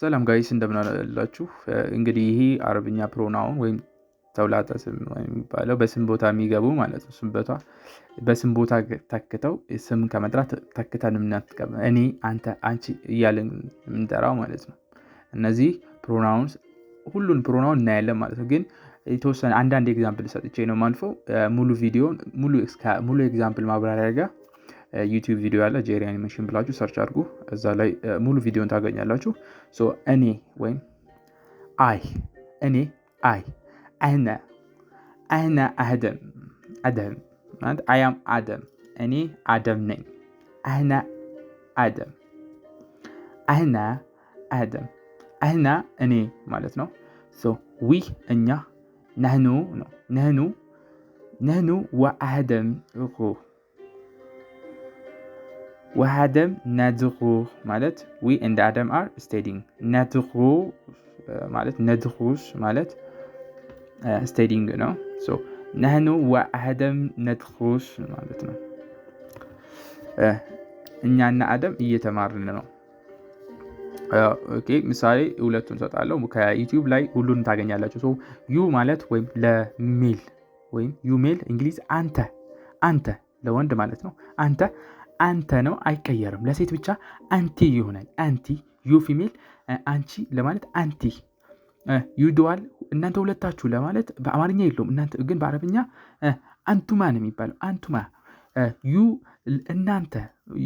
ሰላም ጋይስ እንደምን አላችሁ? እንግዲህ ይሄ አረብኛ ፕሮናውን ወይም ተውላጠ ስም የሚባለው በስም ቦታ የሚገቡ ማለት ነው። በስም ቦታ ተክተው ስም ከመጥራት ተክተን የምናጥቀም እኔ፣ አንተ፣ አንቺ እያልን የምንጠራው ማለት ነው። እነዚህ ፕሮናውንስ ሁሉን ፕሮናውን እናያለን ማለት ነው። ግን የተወሰነ አንዳንድ ኤግዛምፕል ሰጥቼ ነው ማልፈው። ሙሉ ኤግዛምፕል ማብራሪያ ጋር ዩቲዩብ ቪዲዮ ያለ ጄሪ አኒሜሽን ብላችሁ ሰርች አድርጉ። እዛ ላይ ሙሉ ቪዲዮን ታገኛላችሁ። እኔ ወይም አይ፣ እኔ አይ፣ አህነ አህደም ማለት አያም አደም፣ እኔ አደም ነኝ። አህነ አደም፣ አህና አደም፣ አህና እኔ ማለት ነው። ዊ እኛ፣ ነህኑ ነው፣ ነህኑ ወአህደም ወአደም ነድኹ ማለት ዊ and አደም are studying። ነድኹ ማለት ነድኹስ ማለት studying ነው። ነህኑ ወአደም ነድኹስ ማለት ነው። እኛና አደም እየተማርን ነው። ኦኬ፣ ምሳሌ ሁለቱን ሰጣለሁ ከዩቲዩብ ላይ ሁሉን ታገኛላችሁ። ዩ ማለት ወይም ለሜል ወይም ዩ ሜል እንግሊዝ አንተ ለወንድ ማለት ነው። አንተ ነው፣ አይቀየርም። ለሴት ብቻ አንቲ ይሆናል። አንቲ። ዩ ፊሜል አንቺ ለማለት አንቲ። ዩ ዱዋል እናንተ ሁለታችሁ ለማለት በአማርኛ የለውም። እናንተ ግን በአረብኛ አንቱማ ነው የሚባለው። አንቱማ። ዩ እናንተ፣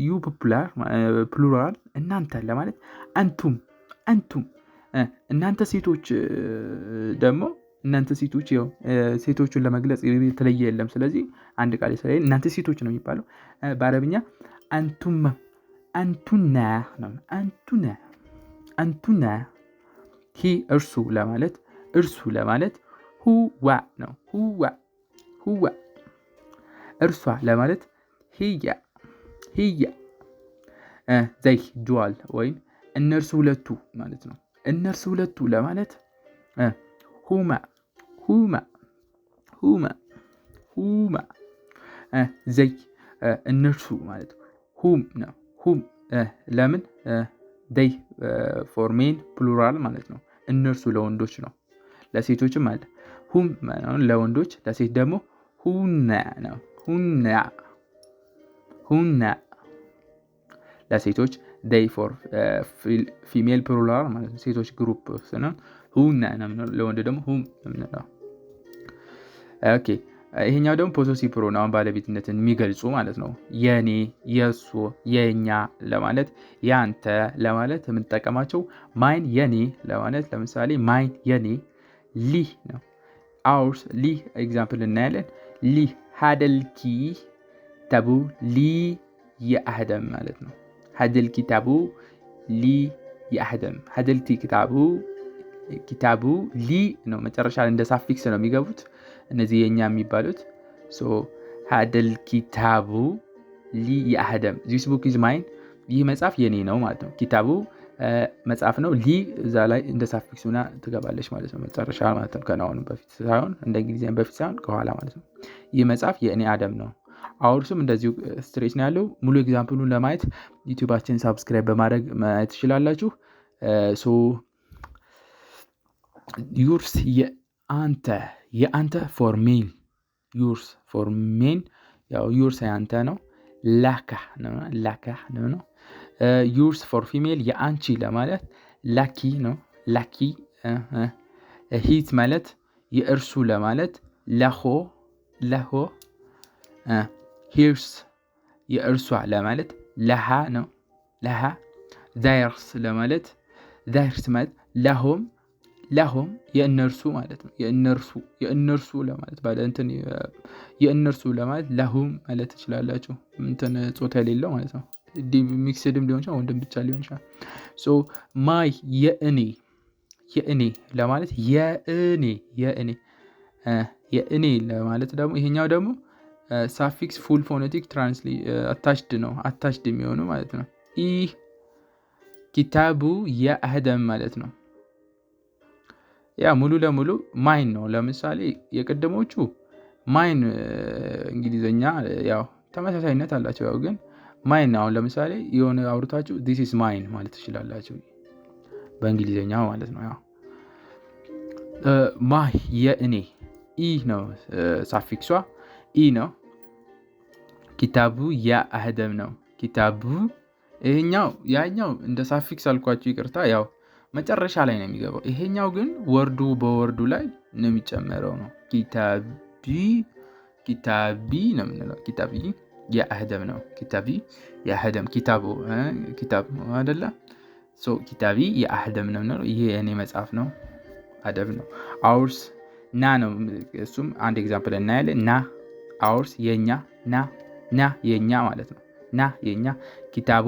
ዩ ፕሉራል እናንተ ለማለት አንቱም። እናንተ ሴቶች ደግሞ ያው ሴቶቹን ለመግለጽ የተለየ የለም። ስለዚህ አንድ ቃል ስለሌለ እናንተ ሴቶች ነው የሚባለው። በአረብኛ አንቱና ነው። አንቱና። ሂ እርሱ ለማለት ሁዋ ነው። ሁዋ። እርሷ ለማለት ሂያ። ዘይ ዱዋል ወይም እነርሱ ሁለቱ ማለት ነው። እነርሱ ሁለቱ ለማለት ሁማ። ዘይ እነርሱ ማለት ሁም ነው። ሁም ለምን ደይ ፎር ሜን ፕሉራል ማለት ነው። እነርሱ ለወንዶች ነው። ለሴቶችም አለ ሁም ለወንዶች፣ ለሴት ደግሞ ሁና ነው። ሁና ለሴቶች፣ ደይ ፎር ፊሜል ፕሉራል ማለት ነው። ሴቶች ግሩፕ ስንሆን ሁና ነው። ለወንድ ደግሞ ሁም ነው። ኦኬ፣ ይሄኛው ደግሞ ፖሰሲቭ ፕሮናውን ባለቤትነትን የሚገልጹ ማለት ነው። የኔ፣ የሱ፣ የኛ ለማለት፣ ያንተ ለማለት የምንጠቀማቸው ማይን የኔ ለማለት ለምሳሌ ማይን የኔ፣ ሊ ነው። አውርስ ሊ ኤግዛምፕል እናያለን። ሊ ሀደልኪ ተቡ ሊ የአህደም ማለት ነው። ሀደልኪ ታቡ ሊ የአህደም፣ ሀደልቲ ኪታቡ ሊ ነው። መጨረሻ እንደ ሳፊክስ ነው የሚገቡት እነዚህ የኛ የሚባሉት። ሀደል ኪታቡ ሊ የአህደም፣ ዚስ ቡክ ኢዝ ማይን፣ ይህ መጽሐፍ የኔ ነው ማለት ነው። ኪታቡ መጽሐፍ ነው። ሊ እዛ ላይ እንደ ሳፊክስ ሆና ትገባለች ማለት ነው። መጨረሻ ማለት ነው። ከናውኑ በፊት ሳይሆን እንደ እንግሊዝኛ በፊት ሳይሆን ከኋላ ማለት ነው። ይህ መጽሐፍ የእኔ አደም ነው። አውርስም እንደዚሁ ስትሬት ነው ያለው። ሙሉ ኤግዛምፕሉን ለማየት ዩቲዩባችን ሳብስክራይብ በማድረግ ማየት ትችላላችሁ። ዩርስ የአንተ ፎር ሜን፣ ዩርስ ፎር ሜን፣ ያው ዩርስ ያንተ ነው። ላካ ነው። ዩርስ ፎር ፊሜል የአንቺ ለማለት ላኪ ነው። ላኪ። ሂት ማለት የእርሱ ለማለት ለሆ። ሂርስ የእርሷ ለማለት ለሃ ነው። ለሃ። ዛይርስ ለማለት ለሆም የእነርሱ ማለት ነው። የእነርሱ ለማለት ባለ እንትን የእነርሱ ለማለት ለሁም ማለት ትችላላችሁ። እንትን ጾታ የሌለው ማለት ነው። ሚክስድም ሊሆን ይችላል፣ ወንድም ብቻ ሊሆን ይችላል። ማይ የእኔ ለማለት የእኔ ለማለት ደግሞ ይሄኛው ደግሞ ሳፊክስ ፉል ፎኔቲክ አታችድ ነው። አታችድ የሚሆኑ ማለት ነው። ይህ ኪታቡ የአህደም ማለት ነው። ያ ሙሉ ለሙሉ ማይን ነው። ለምሳሌ የቀደሞቹ ማይን እንግሊዘኛ ያው ተመሳሳይነት አላቸው። ያው ግን ማይን አሁን ለምሳሌ የሆነ አውርታችሁ this is mine ማለት ትችላላችሁ። በእንግሊዘኛው ማለት ነው። ያው ማህ የእኔ ኢ ነው ሳፊክሷ ኢ ነው። ኪታቡ የአህደም ነው። ኪታቡ ይሄኛው ያኛው እንደ ሳፊክስ አልኳችሁ ይቅርታ፣ ያው መጨረሻ ላይ ነው የሚገባው። ይሄኛው ግን ወርዱ በወርዱ ላይ ነው የሚጨመረው ነው። ኪታቢ ነው የምንለው። ኪታቢ የአህደም ነው። ኪታቢ የአህደም ኪታቡ ኪታብ አይደለ? ኪታቢ የአህደም ነው የምንለው። ይሄ የእኔ መጽሐፍ ነው፣ አደብ ነው። አውርስ ና ነው። እሱም አንድ ኤግዛምፕል እናያለን። ና አውርስ የኛ ና የኛ ማለት ነው። ና የኛ ኪታቡ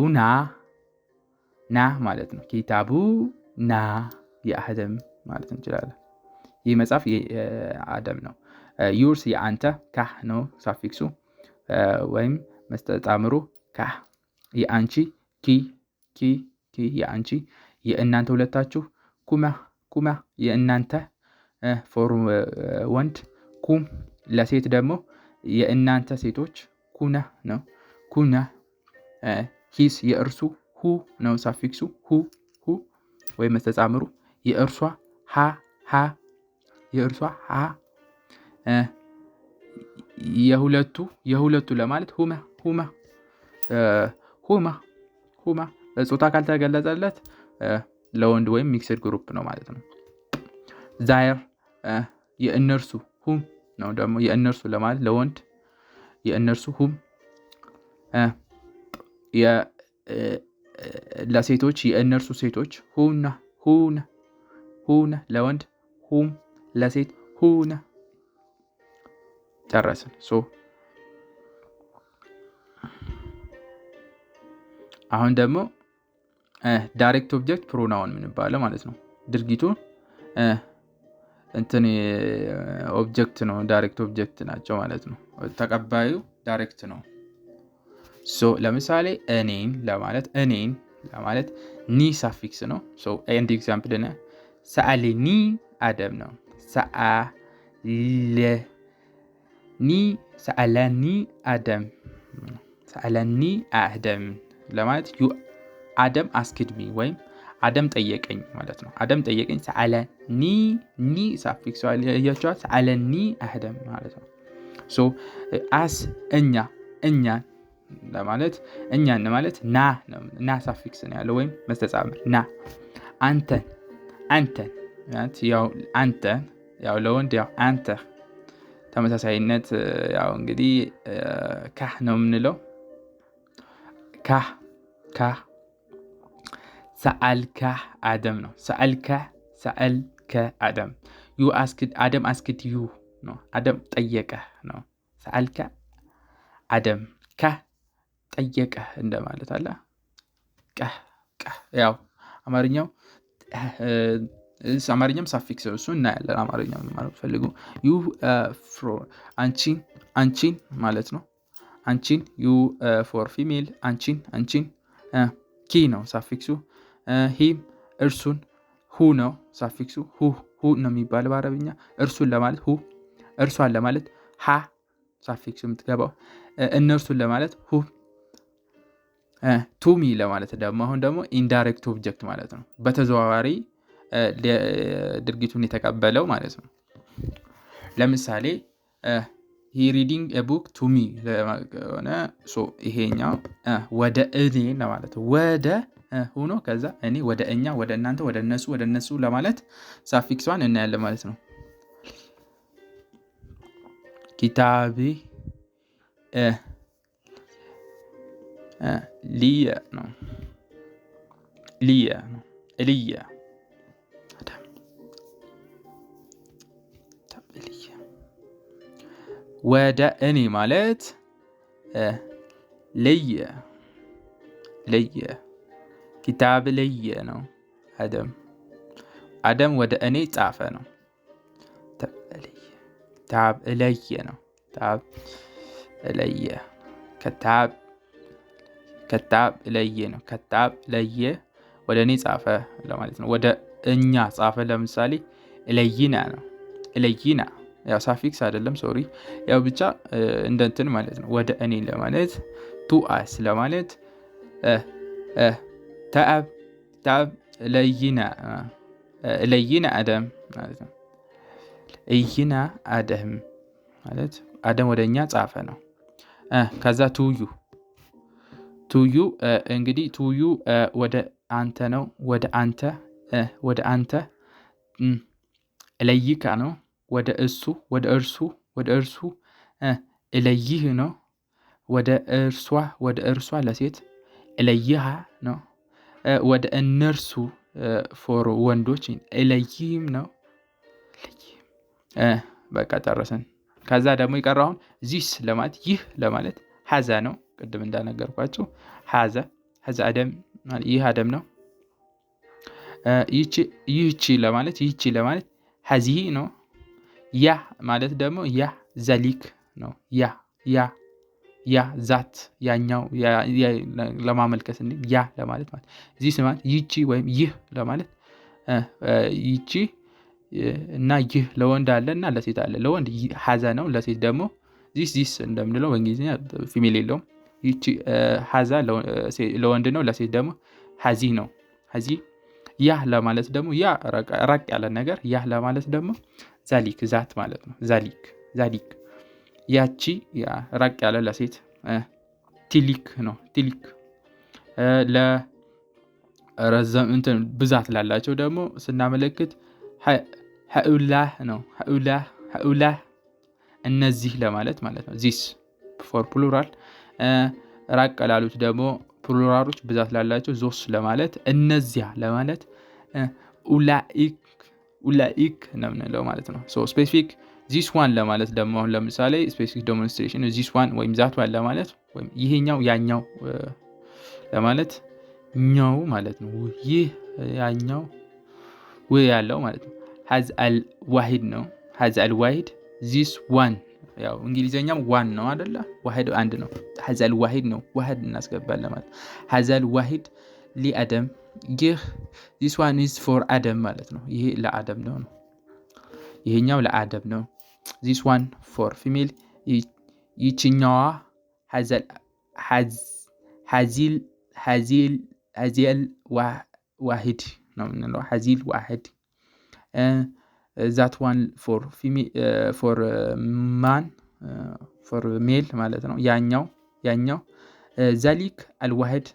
ና ማለት ነው። ኪታቡ ና የአህደም ማለት እንችላለን። ይህ መጽሐፍ የአደም ነው። ዩርስ የአንተ ካህ ነው ሳፊክሱ ወይም መስተጣምሩ ካህ። የአንቺ ኪ የአንቺ። የእናንተ ሁለታችሁ ኩማ የእናንተ ፎር ወንድ ኩም። ለሴት ደግሞ የእናንተ ሴቶች ኩና ነው። ኩና ሂስ የእርሱ ሁ ነው ሳፊክሱ ሁ ወይም መስተጻምሩ። የእርሷ ሃ የእርሷ ሃ። የሁለቱ ለማለት ሁማ ጾታ ካልተገለጸለት ለወንድ ወይም ሚክስድ ግሩፕ ነው ማለት ነው። ዛየር የእነርሱ ሁም ነው ደግሞ የእነርሱ ለማለት ለወንድ የእነርሱ ሁም። ለሴቶች የእነርሱ ሴቶች ሁነ ለወንድ ሁም፣ ለሴት ሁነ። ጨረስን። አሁን ደግሞ ዳይሬክት ኦብጀክት ፕሮናውን የምንባለው ማለት ነው። ድርጊቱን እንትን ኦብጀክት ነው፣ ዳይሬክት ኦብጀክት ናቸው ማለት ነው። ተቀባዩ ዳይሬክት ነው። ለምሳሌ እኔን ለማለት ኒ ሳፊክስ ነው። ኤንድ ኤግዛምፕል ነ ሰአለኒ አደም ነው። ሰአለኒ አደም ለማለት አደም አስክድሚ ወይም አደም ጠየቀኝ ማለት ነው። አደም ጠየቀኝ ሰአለኒ ሳፊክስ ያያችኋል። ሰአለኒ አህደም ማለት ነው። አስ እኛን ለማለት እኛን ማለት ና ሳፊክስ ነው ያለው ወይም መስተጻምር ና። አንተን ያው አንተ ያው ለወንድ ያው አንተ ተመሳሳይነት ያው እንግዲህ ካህ ነው የምንለው። ካህ ሰአልከ አደም ነው። ሰአልከ አደም አደም አስክድ ዩ ነው። አደም ጠየቀ ነው። ሰአልከ አደም ጠየቀ እንደማለት አለ። ያው አማርኛም ሳፊክስ እሱ እናያለን። አማርኛም ማለት ፈልጉ አንቺን ማለት ነው። አንቺን ዩ ፎር ፊሜል አንቺን ኪ ነው ሳፊክሱ። ሂም እርሱን ሁ ነው ሳፊክሱ። ሁ ነው የሚባል በአረብኛ። እርሱን ለማለት ሁ፣ እርሷን ለማለት ሃ ሳፊክሱ የምትገባው። እነርሱን ለማለት ሁ። ቱሚ ለማለት ደግሞ አሁን ደግሞ ኢንዳይሬክት ኦብጀክት ማለት ነው። በተዘዋዋሪ ድርጊቱን የተቀበለው ማለት ነው። ለምሳሌ ሂ ሪዲንግ ቡክ ቱ ሚ ሆነ። ይሄኛው ወደ እኔ ለማለት ወደ ሆኖ ከዛ እኔ ወደ እኛ፣ ወደ እናንተ፣ ወደ እነሱ ለማለት ሳፊክሷን እናያለን ማለት ነው። ኪታቢ ልየ ነው። ወደ እኔ ማለት ለየ ኪታብ ለየ ነው። አደም ወደ እኔ ጻፈ ነው። ታብ ለየ ነው። ታብ ለየ ከታብ ለየ ነው። ከታብ ለየ ወደ እኔ ጻፈ ለማለት ነው። ወደ እኛ ጻፈ ለምሳሌ ለይና ነው። ለይና ያው ሳፊክስ አይደለም፣ ሶሪ። ያው ብቻ እንደንትን ማለት ነው። ወደ እኔ ለማለት ቱ አስ ለማለት ታብ ለይነ አደም ማለት ነው። ለይነ አደም ማለት አደም ወደኛ ጻፈ ነው። ከዛ ቱዩ እንግዲህ ቱዩ ወደ አንተ ነው። ወደ አንተ እለይካ ነው። ወደ እርሱ እለይህ ነው። ወደ እርሷ ለሴት እለይሃ ነው። ወደ እነርሱ ፎር ወንዶች እለይህም ነው። በቃ ጨረስን። ከዛ ደግሞ ይቀራውን ዚስ ለማለት ይህ ለማለት ሀዛ ነው። ቅድም እንዳነገርኳችሁ ሀዛ አደም ይህ አደም ነው። ይህቺ ለማለት ሀዚህ ነው። ያ ማለት ደግሞ ያ ዘሊክ ነው። ያ ዛት ያኛው ለማመልከት ያ ለማለት ማለት ዚስ ማለት ይቺ ወይም ይህ ለማለት ይቺ እና ይህ ለወንድ አለ እና ለሴት አለ። ለወንድ ሀዛ ነው። ለሴት ደግሞ ዚስ እንደምንለው በእንግሊዝኛ ፊሜል የለውም። ይቺ ሀዛ ለወንድ ነው። ለሴት ደግሞ ሀዚ ነው። ሀዚ ያ ለማለት ደግሞ ያ ራቅ ያለ ነገር ያ ለማለት ደግሞ ዛሊክ ዛት ማለት ነው። ዛሊክ ያቺ ያ ራቅ ያለ ለሴት ቲሊክ ነው። ቲሊክ ለረዘም እንትን ብዛት ላላቸው ደግሞ ስናመለክት ሀኡላህ ነው። ሀኡላህ እነዚህ ለማለት ማለት ነው። ዚስ ፎር ፕሉራል። ራቅ ላሉት ደግሞ ፕሉራሎች ብዛት ላላቸው ዞስ ለማለት እነዚያ ለማለት ኡላኢክ ነው የምንለው ማለት ነው። ሶ ስፔሲፊክ ዚስ ዋን ለማለት ደግሞ አሁን ለምሳሌ ስፔሲፊክ ዴሞንስትሬሽን ዚስ ዋን ወይም ዛት ዋን ለማለት ወይም ይሄኛው ያኛው ለማለት ኛው ማለት ነው። ይህ ያኛው ያለው ማለት ነው። ሀዝ አልዋሂድ ነው። ሀዝ አልዋሂድ ዚስ ዋን ያው እንግሊዘኛም ዋን ነው አይደለ? ዋሂድ አንድ ነው። ሀዝ አልዋሂድ ነው። ዋሂድ እናስገባለን ማለት ሀዝ አልዋሂድ ሊአደም ይህ ዚስ ዋን ኢዝ ፎር አደም ማለት ነው። ይሄ ለአደም ነው። ይሄኛው ለአደም ነው። ዚስ ዋን ፎር ፊሜል ይችኛዋ ሀዚል ዋሂድ ነው የምንለው። ሀዚል ዋሂድ ዛት ዋን ፎር ማን ፎር ሜል ማለት ነው። ያኛው ዛሊክ አልዋሂድ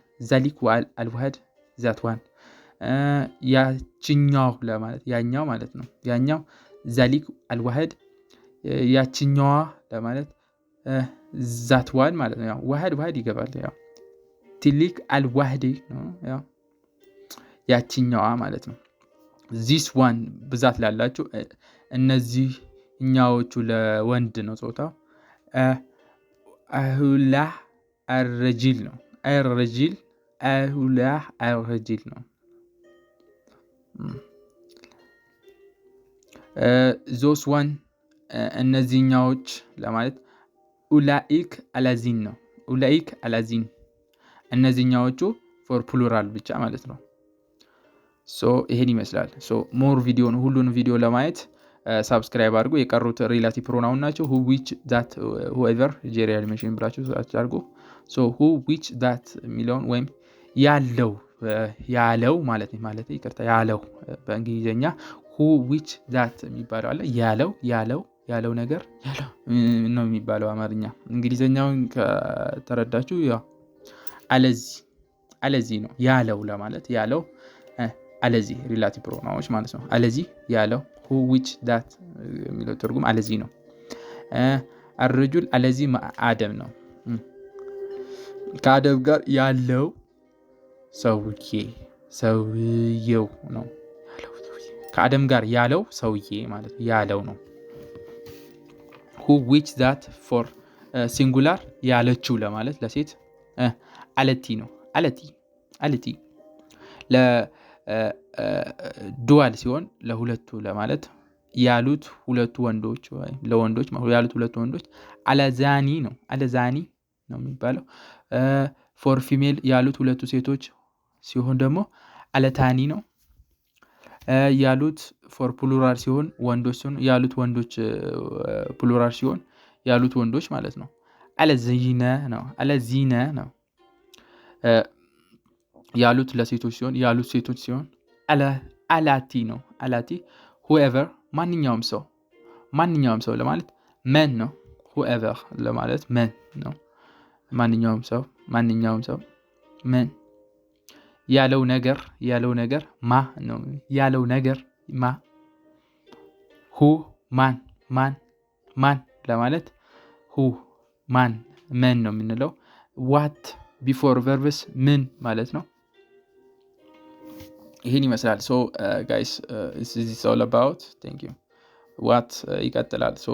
ዛት ዋን ያችኛው ለማለት ያኛው ማለት ነው። ያኛው ዛሊክ አልዋሂድ ያችኛዋ ለማለት ዛት ዋን ማለት ነው። ያው ዋሂድ ይገባል። ያው ቲሊክ አልዋሂድ ነው ያው ያችኛዋ ማለት ነው። ዚስ ዋን ብዛት ላላችሁ እነዚህ እኛዎቹ ለወንድ ነው ጾታው። አሁላህ አረጂል ነው። አሁላህ አረጂል ነው። ዞስ ዋን እነዚህኛዎች ለማለት ኡላኢክ አላዚን ነው። ኡላኢክ አላዚን እነዚህኛዎቹ ፎር ፕሉራል ብቻ ማለት ነው። ሶ ይሄን ይመስላል። ሶ ሞር ቪዲዮን ሁሉን ቪዲዮ ለማየት ሳብስክራይብ አድርጉ። የቀሩት ሪላቲቭ ፕሮናውን ናቸው። ሁ ዊች ዛት ሁኤቨር ጄሪያል ሜንሽን ብላችሁ አድርጉ። ሶ ሁ ዊች ዛት የሚለውን ወይም ያለው ማለት ይቅርታ ያለው በእንግሊዝኛ ሁ ዊች ዛት የሚባለው አለ። ያለው ነገር ነው የሚባለው አማርኛ። እንግሊዝኛውን ከተረዳችሁ ያው አለዚህ ነው። ያለው ለማለት ያለው አለዚህ ሪላቲቭ ፕሮናውኖች ማለት ነው። አለዚህ ያለው ሁ ዊች ዛት የሚለው ትርጉም አለዚህ ነው። አርጁል አለዚህ አደም ነው። ከአደም ጋር ያለው ሰውየው ነው። ከአደም ጋር ያለው ሰውዬ ማለት ያለው ነው። ሁ ዊች ዛት ፎር ሲንጉላር ያለችው ለማለት ለሴት አለቲ ነው። አለቲ ለዱዋል ሲሆን ለሁለቱ ለማለት ያሉት ሁለቱ ወንዶች ወይ ለወንዶች ያሉት ሁለቱ ወንዶች አለዛኒ ነው የሚባለው። ፎር ፊሜል ያሉት ሁለቱ ሴቶች ሲሆን ደግሞ አለታኒ ነው። ያሉት ፎር ፕሉራል ሲሆን ወንዶች ሲሆን ያሉት ወንዶች ፕሉራል ሲሆን ያሉት ወንዶች ማለት ነው። አለዚነ ነው። ያሉት ለሴቶች ሲሆን ያሉት ሴቶች ሲሆን አላቲ ነው። አላቲ whoever ማንኛውም ሰው ለማለት መን ነው። whoever ለማለት መን ነው። ማንኛውም ሰው መን ያለው ነገር ማ ነው። ያለው ነገር ማ who ማን ለማለት who ማን መን ነው የምንለው። what before verbs ምን ማለት ነው። ይሄን ይመስላል። so guys this is all about thank you what ይቀጥላል። so